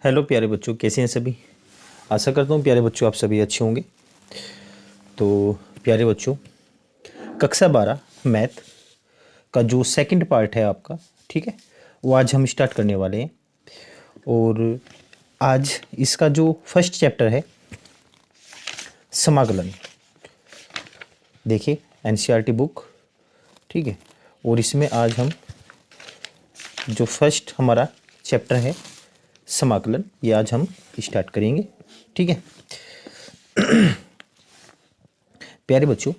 Hello प्यारे बच्चों, कैसे हैं सभी। आशा करता हूँ प्यारे बच्चों आप सभी अच्छे होंगे। तो प्यारे बच्चों, कक्षा 12 मैथ का जो सेकंड पार्ट है आपका, ठीक है, वो आज हम स्टार्ट करने वाले हैं। और आज इसका जो फर्स्ट चैप्टर है समाकलन, देखिए एनसीईआरटी बुक, ठीक है। और इसमें आज हम जो फर्स्ट हमारा चैप्टर है समाकलन, ये आज हम स्टार्ट करेंगे, ठीक है। प्यारे बच्चों,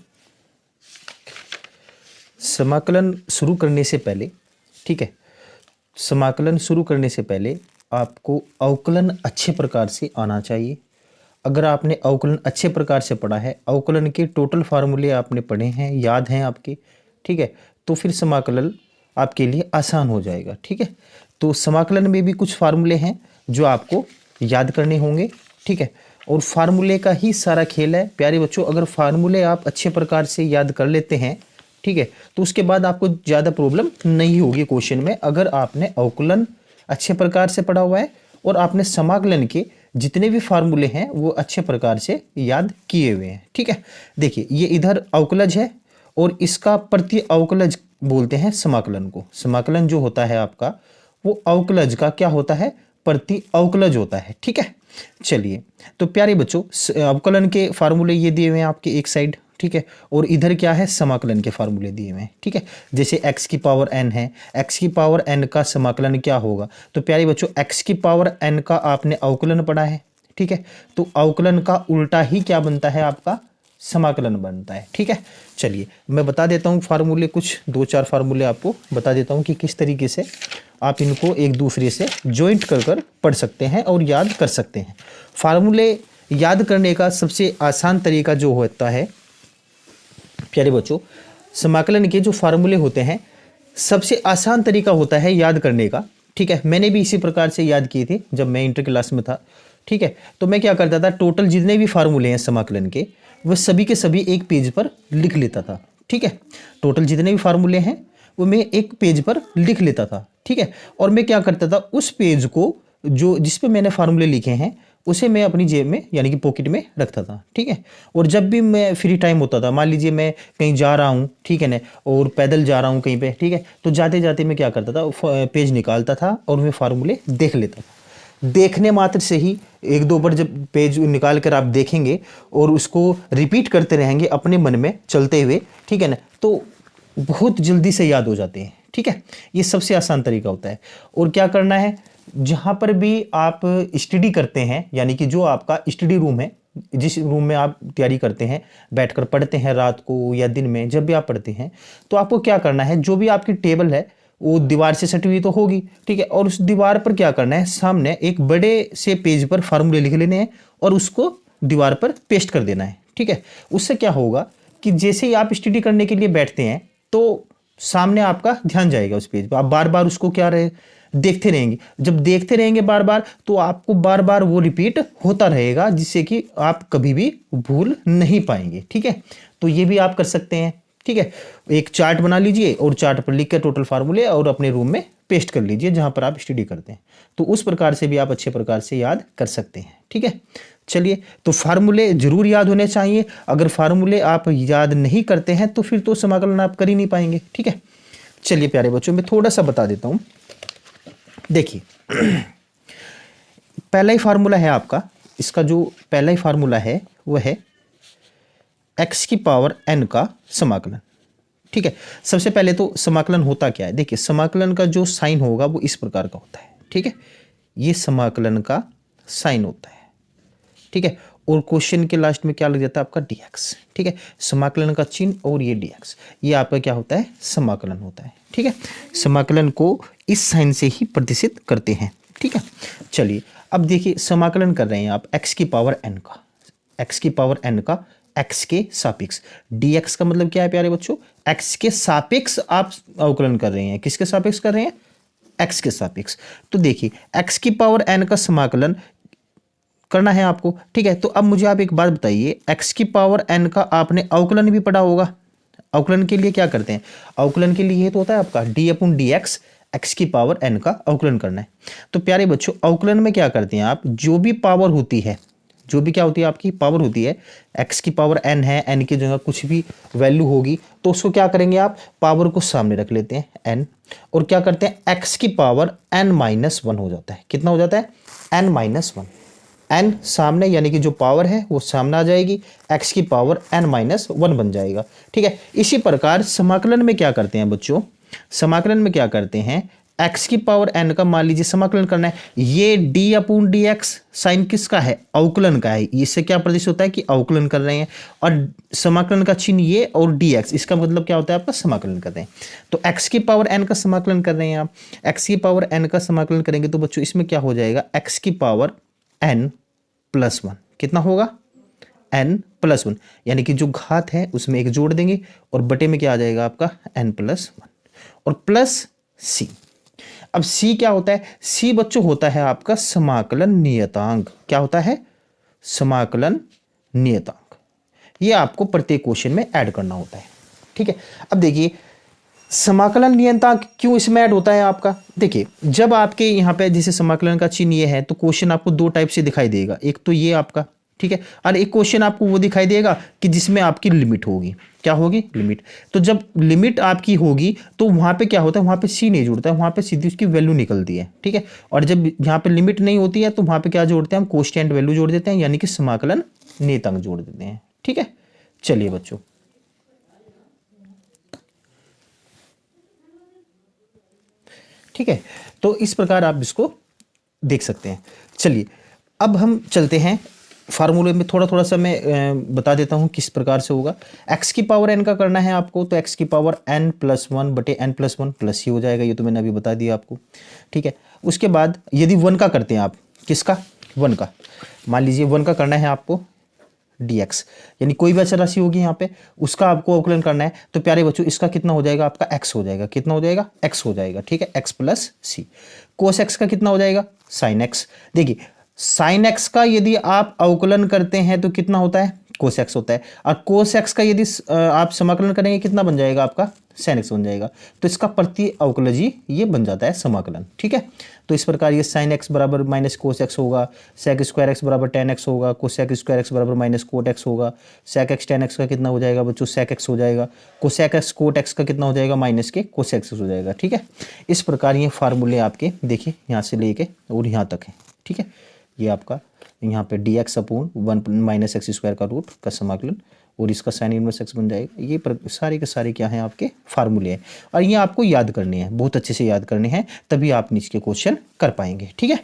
समाकलन शुरू करने से पहले, ठीक है, समाकलन शुरू करने से पहले आपको अवकलन अच्छे प्रकार से आना चाहिए। अगर आपने अवकलन अच्छे प्रकार से पढ़ा है, अवकलन के टोटल फार्मूले आपने पढ़े हैं, याद हैं आपके, ठीक है, तो फिर समाकलन आपके लिए आसान हो जाएगा, ठीक है। तो समाकलन में भी कुछ फार्मूले हैं जो आपको याद करने होंगे, ठीक है। और फार्मूले का ही सारा खेल है प्यारे बच्चों। अगर फार्मूले आप अच्छे प्रकार से याद कर लेते हैं, ठीक है, तो उसके बाद आपको ज़्यादा प्रॉब्लम नहीं होगी क्वेश्चन में। अगर आपने अवकलन अच्छे प्रकार से पढ़ा हुआ है और आपने समाकलन के जितने भी फार्मूले हैं वो अच्छे प्रकार से याद किए हुए हैं, ठीक है। देखिए ये इधर अवकलज है और इसका प्रति अवकलज बोलते हैं समाकलन को। समाकलन जो होता है आपका वो अवकलज का क्या होता है, प्रति अवकलज होता है, ठीक है। चलिए तो प्यारे बच्चों, अवकलन के फार्मूले ये दिए हुए हैं आपके एक साइड, ठीक है, और इधर क्या है, समाकलन के फार्मूले दिए हुए हैं, ठीक है। जैसे x की पावर n है, x की पावर n का समाकलन क्या होगा। तो प्यारे बच्चों, x की पावर n का आपने अवकलन पढ़ा है, ठीक है, तो अवकलन का उल्टा ही क्या बनता है, आपका समाकलन बनता है, ठीक है। चलिए मैं बता देता हूँ फार्मूले, कुछ 2-4 फार्मूले आपको बता देता हूँ कि किस तरीके से आप इनको एक दूसरे से ज्वाइंट कर कर पढ़ सकते हैं और याद कर सकते हैं। फार्मूले याद करने का सबसे आसान तरीका जो होता है प्यारे बच्चों, समाकलन के जो फार्मूले होते हैं सबसे आसान तरीका होता है याद करने का, ठीक है। मैंने भी इसी प्रकार से याद किए थे जब मैं इंटर क्लास में था, ठीक है। तो मैं क्या करता था, टोटल जितने भी फार्मूले हैं समाकलन के वह सभी के सभी एक पेज पर लिख लेता था, ठीक है। टोटल जितने भी फार्मूले हैं वो मैं एक पेज पर लिख लेता था, ठीक है। और मैं क्या करता था, उस पेज को जो जिस पे मैंने फार्मूले लिखे हैं उसे मैं अपनी जेब में यानी कि पॉकेट में रखता था, ठीक है। और जब भी मैं फ्री टाइम होता था, मान लीजिए मैं कहीं जा रहा हूँ, ठीक है ना, और पैदल जा रहा हूँ कहीं पे, ठीक है, तो जाते जाते मैं क्या करता था, पेज निकालता था और मैं फार्मूले देख लेता था। देखने मात्र से ही एक दो बार जब पेज निकाल कर आप देखेंगे और उसको रिपीट करते रहेंगे अपने मन में चलते हुए, ठीक है ना, तो बहुत जल्दी से याद हो जाते हैं, ठीक है। ये सबसे आसान तरीका होता है। और क्या करना है, जहाँ पर भी आप स्टडी करते हैं, यानी कि जो आपका स्टडी रूम है, जिस रूम में आप तैयारी करते हैं, बैठकर पढ़ते हैं रात को या दिन में, जब भी आप पढ़ते हैं तो आपको क्या करना है, जो भी आपकी टेबल है वो दीवार से सटी हुई तो होगी, ठीक है, और उस दीवार पर क्या करना है, सामने एक बड़े से पेज पर फार्मूले लिख लेने हैं और उसको दीवार पर पेस्ट कर देना है, ठीक है। उससे क्या होगा कि जैसे ही आप स्टडी करने के लिए बैठते हैं तो सामने आपका ध्यान जाएगा उस पेज पर, आप बार बार उसको क्या रहे देखते रहेंगे। जब देखते रहेंगे बार बार तो आपको बार बार वो रिपीट होता रहेगा, जिससे कि आप कभी भी भूल नहीं पाएंगे, ठीक है। तो ये भी आप कर सकते हैं, ठीक है। एक चार्ट बना लीजिए और चार्ट पर लिख कर टोटल फार्मूले और अपने रूम में पेस्ट कर लीजिए जहां पर आप स्टडी करते हैं, तो उस प्रकार से भी आप अच्छे प्रकार से याद कर सकते हैं, ठीक है। चलिए, तो फार्मूले जरूर याद होने चाहिए। अगर फार्मूले आप याद नहीं करते हैं तो फिर तो समाकलन आप कर ही नहीं पाएंगे, ठीक है। चलिए प्यारे बच्चों, मैं थोड़ा सा बता देता हूं। देखिए पहला ही फार्मूला है आपका, इसका जो पहला ही फार्मूला है वह है x की पावर n का समाकलन, ठीक है। सबसे पहले तो समाकलन होता क्या है, देखिए समाकलन का जो साइन होगा वो इस प्रकार का होता है, ठीक है। ये समाकलन का साइन होता है, ठीक है। और क्वेश्चन के लास्ट में क्या लग जाता है, आपका dx, ठीक है। समाकलन का चिन्ह और ये dx, ये आपका क्या होता है, समाकलन होता है, ठीक है। समाकलन को इस साइन से ही प्रदर्शित करते हैं, ठीक है। चलिए अब देखिए समाकलन कर रहे हैं आप x की पावर n का, x की पावर n का x के सापेक्ष, dx का मतलब क्या है प्यारे बच्चों, x के सापेक्ष आप अवकलन कर रहे हैं। किसके सापेक्ष कर रहे हैं, x के सापेक्ष। तो देखिए x की पावर n का समाकलन करना है आपको, ठीक है। तो अब मुझे आप एक बात बताइए, x की पावर n का आपने अवकलन भी पढ़ा होगा। अवकलन के लिए क्या करते हैं, अवकलन के लिए ये तो होता है आपका d/dx x की पावर n का अवकलन करना है। तो प्यारे बच्चों अवकलन में क्या करते हैं आप, जो भी पावर होती है, जो भी क्या होती है आपकी पावर होती है, x की पावर n है, n की जगह कुछ भी वैल्यू होगी तो उसको क्या करेंगे आप, पावर को सामने रख लेते हैं n, और क्या करते हैं x की पावर n माइनस 1 हो जाता है। कितना हो जाता है, n माइनस 1। n सामने यानी कि जो पावर है वो सामने आ जाएगी, x की पावर n माइनस 1 बन जाएगा। ठीक है, इसी प्रकार समाकलन में क्या करते हैं बच्चों, समाकलन में क्या करते हैं, x की पावर n का मान लीजिए समाकलन करना है, ये d अपून डी एक्स साइन किसका है, अवकलन का है। इससे क्या प्रदर्शित होता है कि अवकलन कर रहे हैं, और समाकलन का चिन्ह ये और dx, इसका मतलब क्या होता है आपका समाकलन कर रहे हैं। तो x की पावर n का समाकलन कर रहे हैं आप, x की पावर n का समाकलन करेंगे तो बच्चों इसमें क्या हो जाएगा, x की पावर n प्लस 1, कितना होगा, n प्लस 1, यानी कि जो घात है उसमें एक जोड़ देंगे और बटे में क्या आ जाएगा आपका n प्लस 1 और प्लस c। अब c क्या होता है, c बच्चों होता है आपका समाकलन नियतांक। क्या होता है, समाकलन नियतांक। ये आपको प्रत्येक क्वेश्चन में ऐड करना होता है। ठीक है, अब देखिए समाकलन नियतांक क्यों इसमें ऐड होता है आपका, देखिए जब आपके यहाँ पे जैसे समाकलन का चिन्ह ये है तो क्वेश्चन आपको दो टाइप से दिखाई देगा, एक तो ये आपका, ठीक है, और एक क्वेश्चन आपको वो दिखाई देगा कि जिसमें आपकी लिमिट होगी, क्या होगी, लिमिट। तो जब लिमिट आपकी होगी तो वहां पे क्या होता है, वहां पे सी नहीं जुड़ता है, वहां पे सीधी उसकी वैल्यू निकलती है। ठीक है, और जब यहाँ पे लिमिट नहीं होती है तो वहां पे क्या जोड़ते हैं हम, कांस्टेंट वैल्यू जोड़ देते हैं, यानी कि समाकलन नियतांक जोड़ देते हैं। ठीक है, चलिए बच्चों ठीक है, तो इस प्रकार आप इसको देख सकते हैं। चलिए अब हम चलते हैं फार्मूले में, थोड़ा थोड़ा सा मैं बता देता हूं किस प्रकार से होगा। x की पावर n का करना है आपको, तो x की पावर n प्लस 1 बटे n प्लस 1 प्लस ही हो जाएगा, ये तो मैंने अभी बता दिया आपको। ठीक है, उसके बाद यदि 1 का करते हैं आप, किसका, 1 का, मान लीजिए 1 का करना है आपको dx, यानी कोई भी अचर राशि होगी यहाँ पे उसका आपको अवकलन करना है। तो प्यारे बच्चों इसका कितना हो जाएगा आपका, x हो जाएगा, कितना हो जाएगा, x हो जाएगा। ठीक है, x प्लस सी। कोस x का कितना हो जाएगा, साइन x। देखिए साइन x का यदि आप अवकलन करते हैं तो कितना होता है, कोस x होता है, और कोस x का यदि आप समाकलन करेंगे कितना बन जाएगा आपका, साइन x बन जाएगा। तो इसका प्रति अवकलजी ये बन जाता है समाकलन। ठीक है, तो इस प्रकार ये साइन x बराबर माइनस कोस x होगा, सेक स्क्वायर x बराबर टेन एक्स होगा, कोसेक स्क्वायर x बराबर माइनस कोट x होगा, सेक x टेन एक्स का कितना हो जाएगा बच्चों, सेक x हो जाएगा, कोसेक x कोट x का कितना हो जाएगा, माइनस के कोसेक x हो जाएगा। ठीक है, इस प्रकार ये फार्मूले आपके देखिए यहाँ से लेके और यहाँ तक है। ठीक है, ये आपका यहाँ पे d x upon 1 minus x square का रूट का समाकलन, और इसका साइन इनवर्स एक्स बन जाएगा। ये सारे के सारे क्या हैं आपके फार्मूले हैं, और ये आपको याद करने हैं, बहुत अच्छे से याद करने हैं, तभी आप नीचे के क्वेश्चन कर पाएंगे। ठीक है,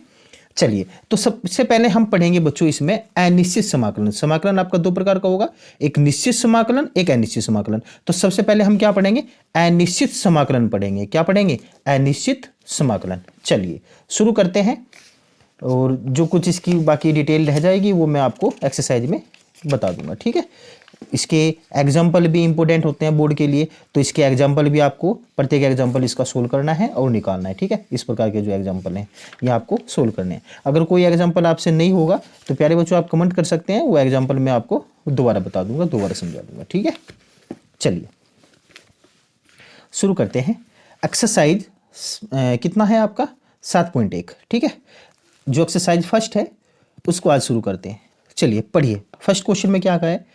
चलिए तो सबसे पहले हम पढ़ेंगे बच्चों इसमें अनिश्चित समाकलन। समाकलन आपका दो प्रकार का होगा, एक निश्चित समाकलन, एक अनिश्चित समाकलन। तो सबसे पहले हम क्या पढ़ेंगे, अनिश्चित समाकलन पढ़ेंगे। क्या पढ़ेंगे, अनिश्चित समाकलन। चलिए शुरू करते हैं, और जो कुछ इसकी बाकी डिटेल रह जाएगी वो मैं आपको एक्सरसाइज में बता दूंगा। ठीक है, इसके एग्जाम्पल भी इंपॉर्टेंट होते हैं बोर्ड के लिए, तो इसके एग्जाम्पल भी आपको प्रत्येक एग्जाम्पल इसका सोल्व करना है और निकालना है। ठीक है, इस प्रकार के जो एग्जाम्पल हैं ये आपको सोल्व करने हैं। अगर कोई एग्जाम्पल आपसे नहीं होगा तो प्यारे बच्चों आप कमेंट कर सकते हैं, वो एग्जाम्पल मैं आपको दोबारा बता दूंगा, दोबारा समझा दूंगा। ठीक है, चलिए शुरू करते हैं। एक्सरसाइज कितना है आपका, 7.1। ठीक है, जो एक्सरसाइज फर्स्ट है उसको आज शुरू करते हैं। चलिए पढ़िए, फर्स्ट क्वेश्चन में क्या कहा है,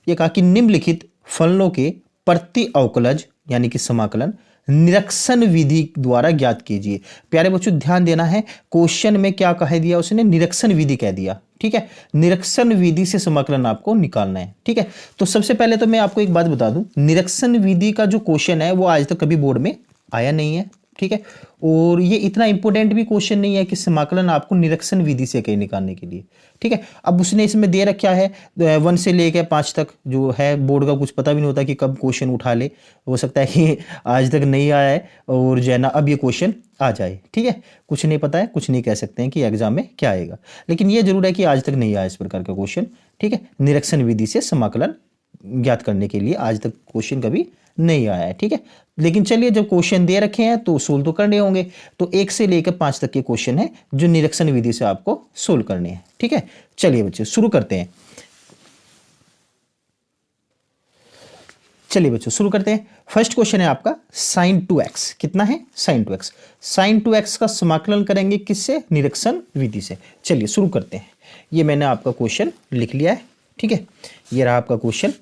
ये कहा कि निम्नलिखित फलनों के प्रति अवकलज यानी कि समाकलन निरीक्षण विधि द्वारा ज्ञात कीजिए। प्यारे बच्चों ध्यान देना है, क्वेश्चन में क्या कह दिया उसने, निरीक्षण विधि कह दिया। ठीक है, निरीक्षण विधि से समाकलन आपको निकालना है। ठीक है, तो सबसे पहले तो मैं आपको एक बात बता दूं, निरीक्षण विधि का जो क्वेश्चन है वो आज तक कभी बोर्ड में आया नहीं है। ठीक है, और ये इतना इंपॉर्टेंट भी क्वेश्चन नहीं है कि समाकलन आपको निरीक्षण विधि से कहीं निकालने के लिए। ठीक है, अब उसने इसमें दे रखा है 1 से लेकर 5 तक, जो है बोर्ड का कुछ पता भी नहीं होता कि कब क्वेश्चन उठा ले, हो सकता है कि आज तक नहीं आया है और जो है ना अब ये क्वेश्चन आ जाए। ठीक है, कुछ नहीं पता है, कुछ नहीं कह सकते हैं कि एग्जाम में क्या आएगा, लेकिन ये जरूर है कि आज तक नहीं आया इस प्रकार का क्वेश्चन। ठीक है, निरीक्षण विधि से समाकलन ज्ञात करने के लिए आज तक क्वेश्चन कभी नहीं आया है। ठीक है, लेकिन चलिए जब क्वेश्चन दे रखे हैं तो सोल्व तो करने होंगे, तो 1 से लेकर 5 तक के क्वेश्चन है जो निरीक्षण विधि से आपको सोल्व करने हैं। ठीक है, चलिए बच्चे शुरू करते हैं। चलिए बच्चों शुरू करते हैं। फर्स्ट क्वेश्चन है आपका साइन 2x कितना है, साइन 2x। साइन 2x का समाकलन करेंगे किससे, निरीक्षण विधि से। चलिए शुरू करते हैं। ये मैंने आपका क्वेश्चन लिख लिया है, ठीक है, ये रहा आपका क्वेश्चन।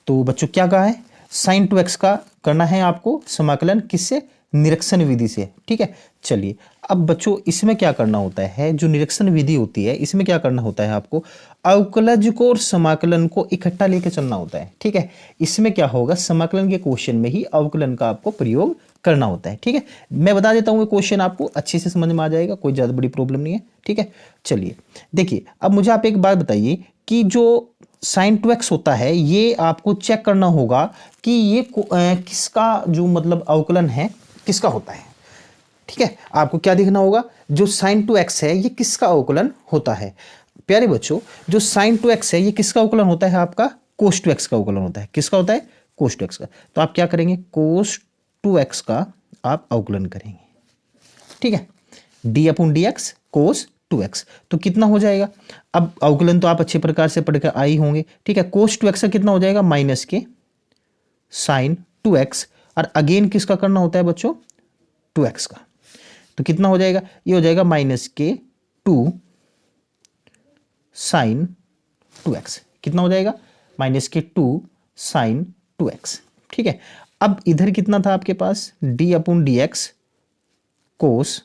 तो बच्चों क्या कहा है, साइन 2x का करना है आपको समाकलन किससे, निरीक्षण विधि से, ठीक है। चलिए अब बच्चों इसमें क्या करना होता है, जो निरीक्षण विधि होती है इसमें क्या करना होता है, आपको अवकलज को और समाकलन को इकट्ठा लेके चलना होता है, ठीक है। इसमें क्या होगा, समाकलन के क्वेश्चन में ही अवकलन का आपको प्रयोग करना होता है, ठीक है। मैं बता देता हूँ ये क्वेश्चन आपको अच्छे से समझ में आ जाएगा, कोई ज़्यादा बड़ी प्रॉब्लम नहीं है, ठीक है। चलिए देखिए अब मुझे आप एक बात बताइए कि जो साइन 2x होता है ये आपको चेक करना होगा कि ये किसका जो मतलब अवकलन है किसका होता है, ठीक है। आपको क्या देखना होगा, जो साइन 2x है ये किसका अवकलन होता है। प्यारे बच्चों जो साइन 2x है ये किसका अवकलन होता है, आपका कोस 2x का अवकलन होता है। किसका होता है, कोस 2x का। तो आप क्या करेंगे, कोस 2x का आप अवकलन करेंगे, ठीक है, d/dx कोस 2x। तो कितना हो जाएगा, अब अवकलन तो आप अच्छे प्रकार से पढ़कर आई होंगे, ठीक है। कोस 2x का कितना हो जाएगा, माइनस के साइन 2x, और अगेन किसका करना होता है बच्चों, 2x का। तो कितना हो जाएगा, ये हो जाएगा माइनस के 2 साइन 2x। कितना हो जाएगा, माइनस के 2 साइन 2x, ठीक है। अब इधर कितना था आपके पास, d/dx कोस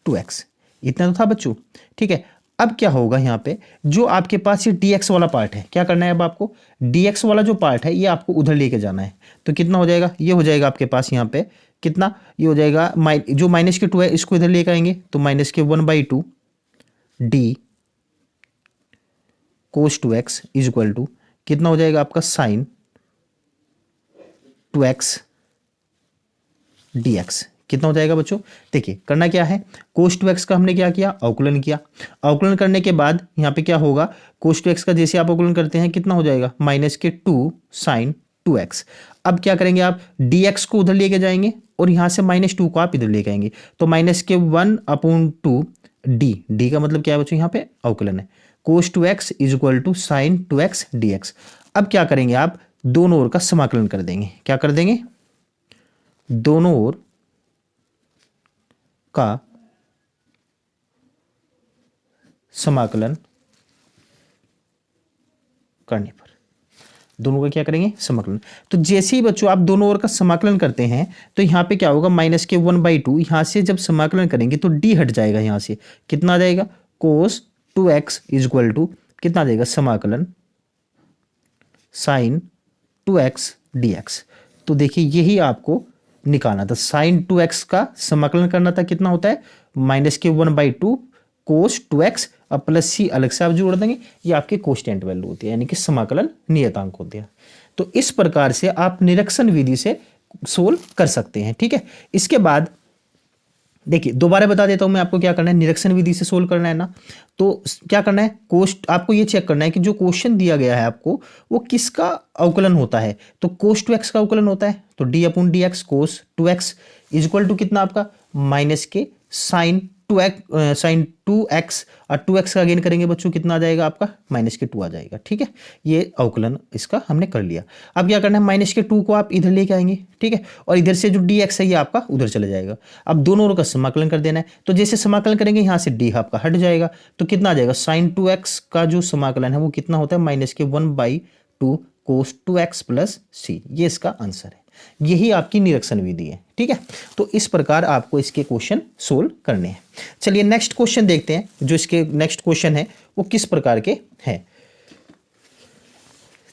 2x, इतना तो था बच्चों, ठीक है। अब क्या होगा यहाँ पे, जो आपके पास ये dx वाला पार्ट है, क्या करना है अब आपको, dx वाला जो पार्ट है ये आपको उधर लेके जाना है। तो कितना हो जाएगा, ये हो जाएगा आपके पास यहाँ पे कितना, ये हो जाएगा जो माइनस के 2 है इसको इधर लेकर आएंगे, तो माइनस के 1/2 d cos 2x is equal to कितना हो जाएगा आपका साइन 2x dx। कितना हो जाएगा बच्चों, देखिए करना क्या है, कोस 2x का हमने क्या किया, अवकलन किया। अवकलन करने के बाद यहाँ पे क्या होगा, कोस 2x का जैसे आप अवकलन करते हैं कितना हो जाएगा, माइनस के 2 साइन 2x। अब क्या करेंगे आप, dx को उधर लेके जाएंगे और यहाँ से -2 को आप इधर लेके आएंगे, तो माइनस के 1/2 डी का मतलब क्या है बच्चों, यहाँ पे अवकलन है, cos 2x is equal to sine 2x dx। अब क्या करेंगे आप, दोनों ओर का समाकलन कर देंगे। क्या कर देंगे, दोनों ओर का समाकलन करने पर, दोनों का क्या करेंगे, समाकलन। तो जैसे ही बच्चों आप दोनों ओर का समाकलन करते हैं तो यहाँ पे क्या होगा, माइनस के 1/2, यहाँ से जब समाकलन करेंगे तो डी हट जाएगा, यहाँ से कितना आ जाएगा, कोस 2x इज इक्वल टू कितना आ जाएगा, समाकलन साइन 2x dx। तो देखिए यही आपको निकालना था, साइन 2x का समाकलन करना था, कितना होता है, माइनस के 1/2 कोस 2x, अब प्लस सी अलग से आप जोड़ देंगे, ये आपकी कोस्टेंट वैल्यू होती है, यानी कि समाकलन नियतांक होते हैं। तो इस प्रकार से आप निरीक्षण विधि से सोल्व कर सकते हैं, ठीक है। इसके बाद देखिए दोबारा बता देता हूं मैं आपको क्या करना है, निरीक्षण विधि से सोल्व करना है ना, तो क्या करना है, कोस्ट आपको ये चेक करना है कि जो क्वेश्चन दिया गया है आपको वो किसका अवकलन होता है। तो कोस 2x का अवकलन होता है, तो d/dx cos 2x is equal to कितना आपका, माइनस के साइन 2x और 2x का अगेन करेंगे बच्चों, कितना आ जाएगा आपका, माइनस के 2 आ जाएगा, ठीक है। ये अवकलन इसका हमने कर लिया। अब क्या करना है, माइनस के 2 को आप इधर लेके आएंगे, ठीक है, और इधर से जो dx है ये आपका उधर चले जाएगा। अब दोनों ओर का समाकलन कर देना है, तो जैसे समाकलन करेंगे यहाँ से d आपका हट जाएगा, तो कितना आ जाएगा, साइन 2x का जो समाकलन है वो कितना होता है, माइनस के 1/2 कोस 2x प्लस सी। ये इसका आंसर है, यही आपकी निरीक्षण विधि है, ठीक है। तो इस प्रकार आपको इसके क्वेश्चन सोल्व करने हैं। चलिए नेक्स्ट क्वेश्चन देखते हैं, जो इसके नेक्स्ट क्वेश्चन है वो किस प्रकार के हैं।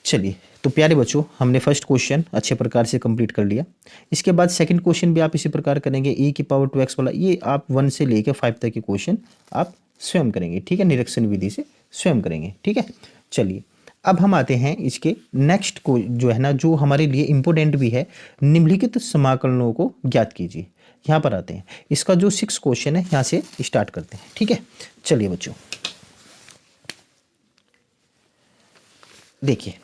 चलिए तो प्यारे बच्चों हमने फर्स्ट क्वेश्चन अच्छे प्रकार से कंप्लीट कर लिया। इसके बाद सेकंड क्वेश्चन भी आप इसी प्रकार करेंगे, e⁻2x वाला, ये आप 1 से लेकर 5 तक के क्वेश्चन आप स्वयं करेंगे, ठीक है, निरीक्षण विधि से स्वयं करेंगे, ठीक है। चलिए अब हम आते हैं इसके नेक्स्ट को, जो है ना, जो हमारे लिए इंपॉर्टेंट भी है, निम्नलिखित समाकलनों को ज्ञात कीजिए। यहाँ पर आते हैं, इसका जो 6 क्वेश्चन है यहाँ से स्टार्ट करते हैं, ठीक है। चलिए बच्चों देखिए,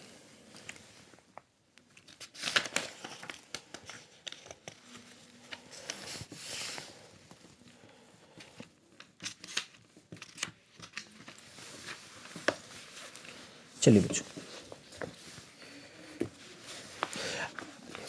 चलिए बच्चों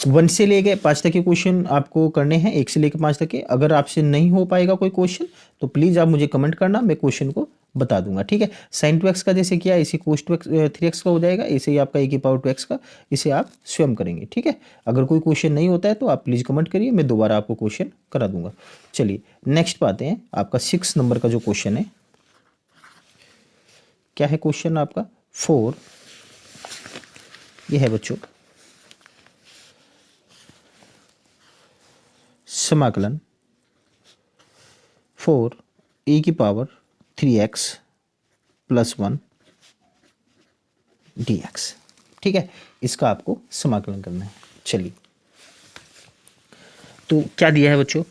1 से लेके 5 तक के क्वेश्चन आपको करने हैं, 1 से लेके 5 तक के। अगर आपसे नहीं हो पाएगा कोई क्वेश्चन तो प्लीज़ आप मुझे कमेंट करना, मैं क्वेश्चन को बता दूंगा, ठीक है। sin 2x का जैसे किया इसी cos 3x का हो जाएगा, इसे ही आपका e⁻2x का, इसे आप स्वयं करेंगे, ठीक है। अगर कोई क्वेश्चन नहीं होता है तो आप प्लीज़ कमेंट करिए, मैं दोबारा आपको क्वेश्चन करा दूंगा। चलिए नेक्स्ट पे आते हैं। आपका 6 नंबर का जो क्वेश्चन है, क्या है क्वेश्चन आपका 4, ये है बच्चों समाकलन 4 e⁻3x + 1 dx, ठीक है। इसका आपको समाकलन करना है। चलिए तो क्या दिया है बच्चों,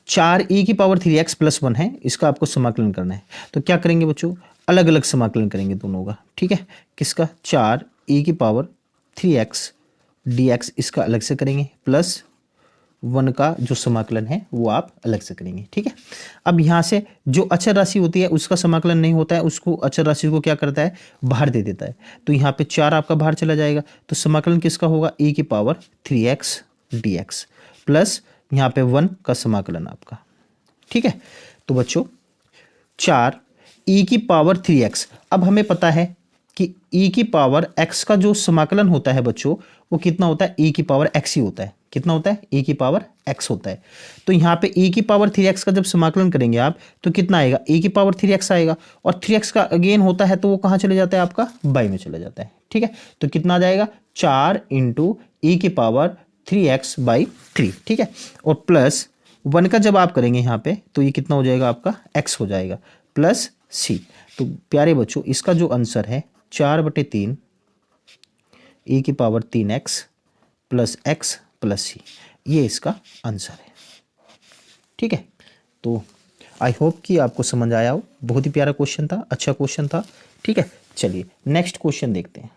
4 e⁻3x + 1 है, इसका आपको समाकलन करना है। तो क्या करेंगे बच्चों, अलग अलग समाकलन करेंगे दोनों का, ठीक है। किसका, 4 e⁻3x dx इसका अलग से करेंगे, प्लस 1 का जो समाकलन है वो आप अलग से करेंगे, ठीक है। अब यहाँ से जो अचर राशि होती है उसका समाकलन नहीं होता है, उसको अचर राशि को क्या करता है, बाहर दे देता है। तो यहाँ पे 4 आपका बाहर चला जाएगा, तो समाकलन किसका होगा, e⁻3x dx प्लस यहाँ पे 1 का समाकलन आपका, ठीक है। तो बच्चों 4 e⁻3x, अब हमें पता है कि e⁻x का जो समाकलन होता है बच्चों वो कितना होता है, e⁻x ही होता है। कितना होता है, e⁻x होता है। तो यहाँ पे e⁻3x का जब समाकलन करेंगे आप तो कितना आएगा, e⁻3x आएगा, और 3x का अगेन होता है तो वो कहाँ चले जाता है, आपका बाई में चला जाता है, ठीक है। तो कितना आ जाएगा, 4 × e⁻3x/3, ठीक है। और प्लस 1 का जब आप करेंगे यहाँ पे तो ये कितना हो जाएगा, आपका x हो जाएगा, प्लस c। तो प्यारे बच्चों इसका जो आंसर है 4/3 e⁻3x + x + c, ये इसका आंसर है, ठीक है। तो आई होप कि आपको समझ आया हो, बहुत ही प्यारा क्वेश्चन था, अच्छा क्वेश्चन था, ठीक है। चलिए नेक्स्ट क्वेश्चन देखते हैं।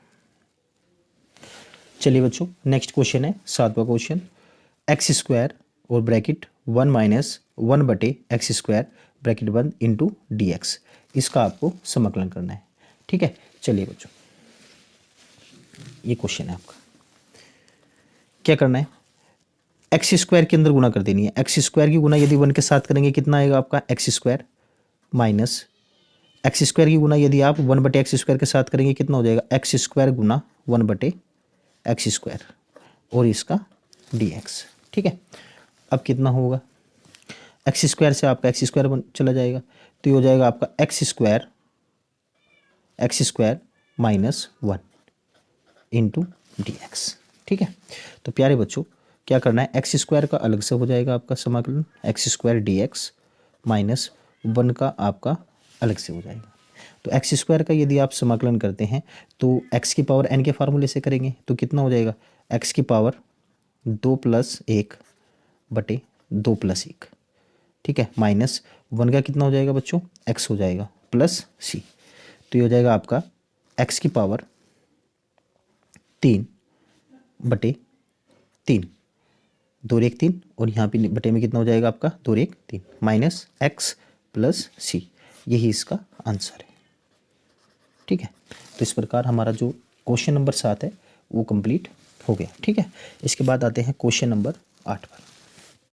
चलिए बच्चों नेक्स्ट क्वेश्चन है 7वां क्वेश्चन, x² और ब्रैकेट 1 - 1/x² ब्रैकेट 1 × dx, इसका आपको समाकलन करना है, ठीक है। चलिए बच्चों ये क्वेश्चन है आपका, क्या करना है, x² के अंदर गुना कर देनी है। x² की गुना यदि 1 के साथ करेंगे कितना आएगा आपका, x² माइनस x² की गुना यदि आप 1/x² के साथ करेंगे कितना हो जाएगा, x² × 1/x² और इसका dx, ठीक है। अब कितना होगा, x² से आपका x² चला जाएगा, तो ये हो जाएगा आपका x² माइनस 1 × dx, ठीक है। तो प्यारे बच्चों क्या करना है, x² का अलग से हो जाएगा आपका समाकलन, x² dx माइनस 1 का आपका अलग से हो जाएगा। तो x² का यदि आप समाकलन करते हैं तो x⁻n के फार्मूले से करेंगे तो कितना हो जाएगा, x⁻2 + 1/2 + 1, ठीक है, माइनस 1 का कितना हो जाएगा बच्चों, x हो जाएगा, प्लस c। तो ये हो जाएगा आपका x⁻3/3 2 × 3 और यहाँ पे बटे में कितना हो जाएगा आपका 2 × 3 माइनस x + c, यही इसका आंसर है, ठीक है। तो इस प्रकार हमारा जो क्वेश्चन नंबर 7 है वो कंप्लीट हो गया, ठीक है। इसके बाद आते हैं क्वेश्चन नंबर 8 पर।